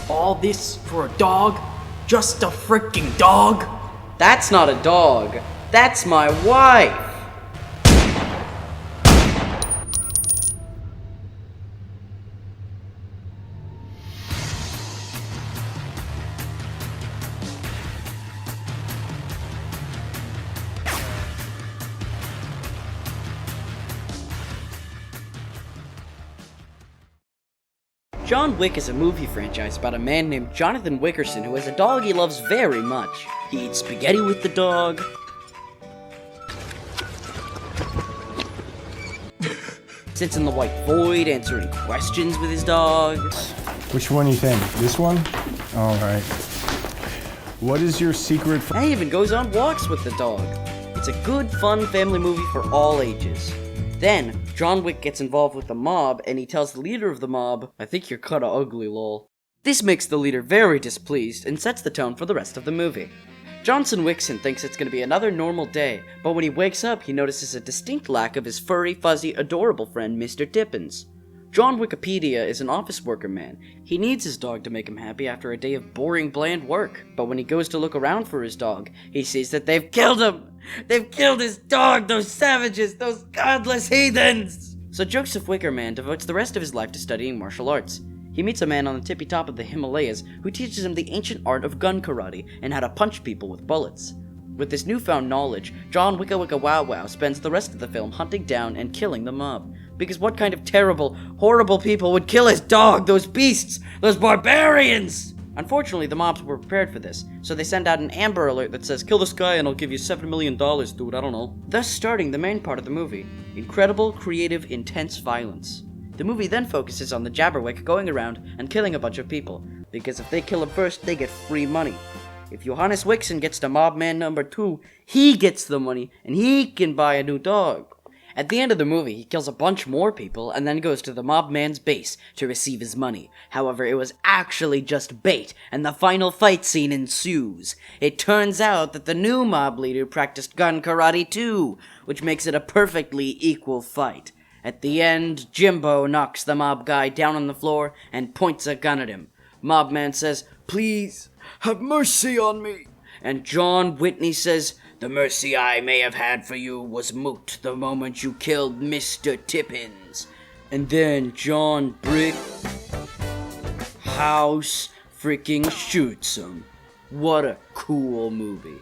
All this for a dog? Just a freaking dog? That's not a dog. That's my wife. John Wick is a movie franchise about a man named Jonathan Wickerson who has a dog he loves very much. He eats spaghetti with the dog, sits in the white void answering questions with his dog. Which one you think? This one? Alright. What is your secret? And he even goes on walks with the dog. It's a good, fun family movie for all ages. Then, John Wick gets involved with the mob, and he tells the leader of the mob, "I think you're kinda ugly, lol." This makes the leader very displeased, and sets the tone for the rest of the movie. Johnson Wixon thinks it's gonna be another normal day, but when he wakes up, he notices a distinct lack of his furry, fuzzy, adorable friend, Mr. Tippins. John Wikipedia is an office worker man. He needs his dog to make him happy after a day of boring, bland work. But when he goes to look around for his dog, he sees that they've killed him! They've killed his dog, those savages, those godless heathens! So Joseph Wickerman devotes the rest of his life to studying martial arts. He meets a man on the tippy top of the Himalayas who teaches him the ancient art of gun karate and how to punch people with bullets. With this newfound knowledge, John Wicka Wicka Wow Wow spends the rest of the film hunting down and killing the mob. Because what kind of terrible, horrible people would kill his dog? Those beasts! Those barbarians! Unfortunately, the mobs were prepared for this, so they send out an Amber Alert that says, "Kill this guy and I'll give you $7 million, dude, I don't know." Thus starting the main part of the movie. Incredible, creative, intense violence. The movie then focuses on the Jabberwick going around and killing a bunch of people, because if they kill him first, they get free money. If Johannes Wixon gets to mob man number 2, he gets the money, and he can buy a new dog. At the end of the movie, he kills a bunch more people, and then goes to the mob man's base to receive his money. However, it was actually just bait, and the final fight scene ensues. It turns out that the new mob leader practiced gun karate too, which makes it a perfectly equal fight. At the end, Jimbo knocks the mob guy down on the floor and points a gun at him. Mob man says, "Please, have mercy on me." And John Whitney says, "The mercy I may have had for you was moot the moment you killed Mr. Tippins." And then John Brick House freaking shoots him. What a cool movie.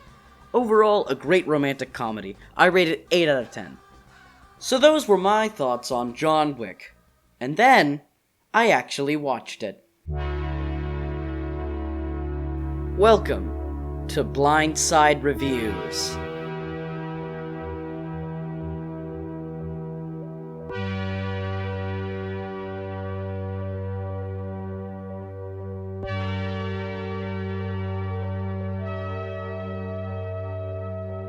Overall, a great romantic comedy. I rate it 8 out of 10. So those were my thoughts on John Wick. And then, I actually watched it. Welcome to Blindside Reviews.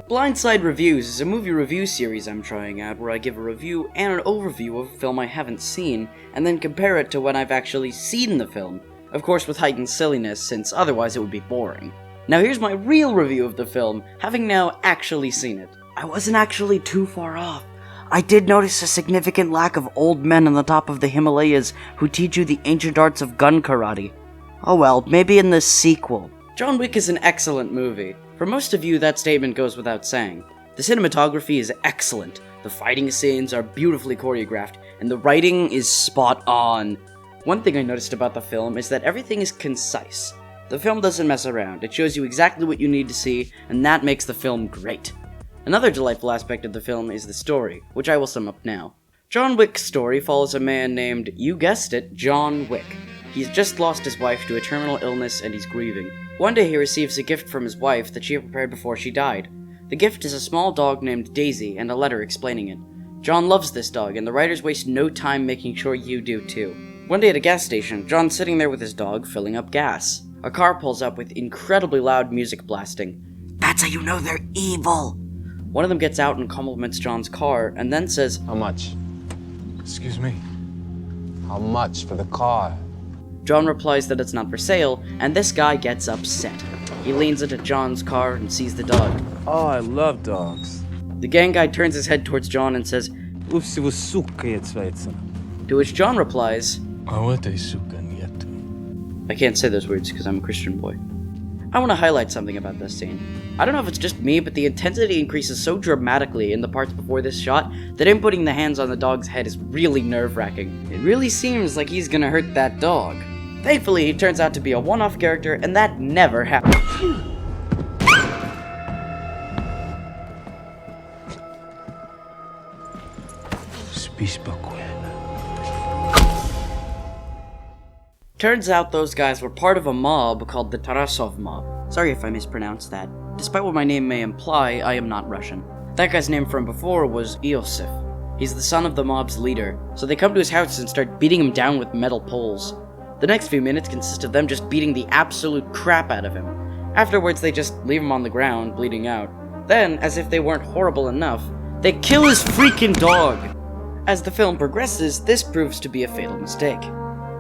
Blindside Reviews is a movie review series I'm trying out where I give a review and an overview of a film I haven't seen, and then compare it to when I've actually seen the film. Of course with heightened silliness, since otherwise it would be boring. Now here's my real review of the film, having now actually seen it. I wasn't actually too far off. I did notice a significant lack of old men on the top of the Himalayas who teach you the ancient arts of gun karate. Oh well, maybe in the sequel. John Wick is an excellent movie. For most of you, that statement goes without saying. The cinematography is excellent, the fighting scenes are beautifully choreographed, and the writing is spot on. One thing I noticed about the film is that everything is concise. The film doesn't mess around, it shows you exactly what you need to see, and that makes the film great. Another delightful aspect of the film is the story, which I will sum up now. John Wick's story follows a man named, you guessed it, John Wick. He's just lost his wife to a terminal illness and he's grieving. One day he receives a gift from his wife that she had prepared before she died. The gift is a small dog named Daisy and a letter explaining it. John loves this dog and the writers waste no time making sure you do too. One day at a gas station, John's sitting there with his dog filling up gas. A car pulls up with incredibly loud music blasting. That's how you know they're evil! One of them gets out and compliments John's car and then says, "How much?" "Excuse me? How much for the car?" John replies that it's not for sale, and this guy gets upset. He leans into John's car and sees the dog. "Oh, I love dogs." The gang guy turns his head towards John and says, "Упси вы, сука, яйцвейца." to which John replies, I can't say those words because I'm a Christian boy. I want to highlight something about this scene. I don't know if it's just me, but the intensity increases so dramatically in the parts before this shot that him putting the hands on the dog's head is really nerve-wracking. It really seems like he's gonna hurt that dog. Thankfully, he turns out to be a one-off character, and that never happens. Turns out those guys were part of a mob called the Tarasov mob. Sorry if I mispronounced that. Despite what my name may imply, I am not Russian. That guy's name from before was Iosif. He's the son of the mob's leader, so they come to his house and start beating him down with metal poles. The next few minutes consist of them just beating the absolute crap out of him. Afterwards, they just leave him on the ground, bleeding out. Then, as if they weren't horrible enough, they kill his freaking dog! As the film progresses, this proves to be a fatal mistake.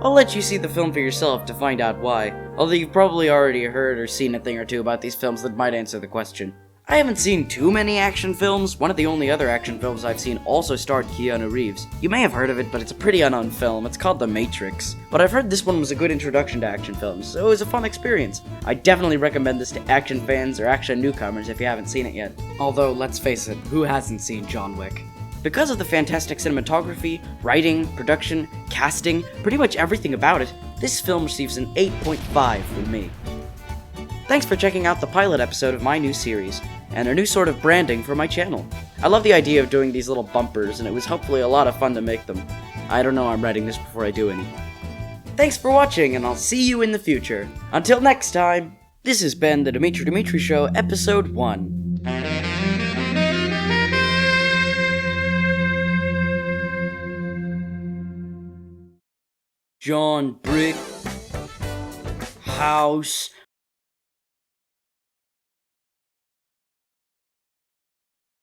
I'll let you see the film for yourself to find out why, although you've probably already heard or seen a thing or two about these films that might answer the question. I haven't seen too many action films. One of the only other action films I've seen also starred Keanu Reeves. You may have heard of it, but it's a pretty unknown film. It's called The Matrix. But I've heard this one was a good introduction to action films, so it was a fun experience. I definitely recommend this to action fans or action newcomers if you haven't seen it yet. Although, let's face it, who hasn't seen John Wick? Because of the fantastic cinematography, writing, production, casting, pretty much everything about it, this film receives an 8.5 from me. Thanks for checking out the pilot episode of my new series, and a new sort of branding for my channel. I love the idea of doing these little bumpers, and it was hopefully a lot of fun to make them. I don't know, I'm writing this before I do any. Thanks for watching, and I'll see you in the future. Until next time, this has been the Dmitri Dmitri Show, Episode 1. John Brick House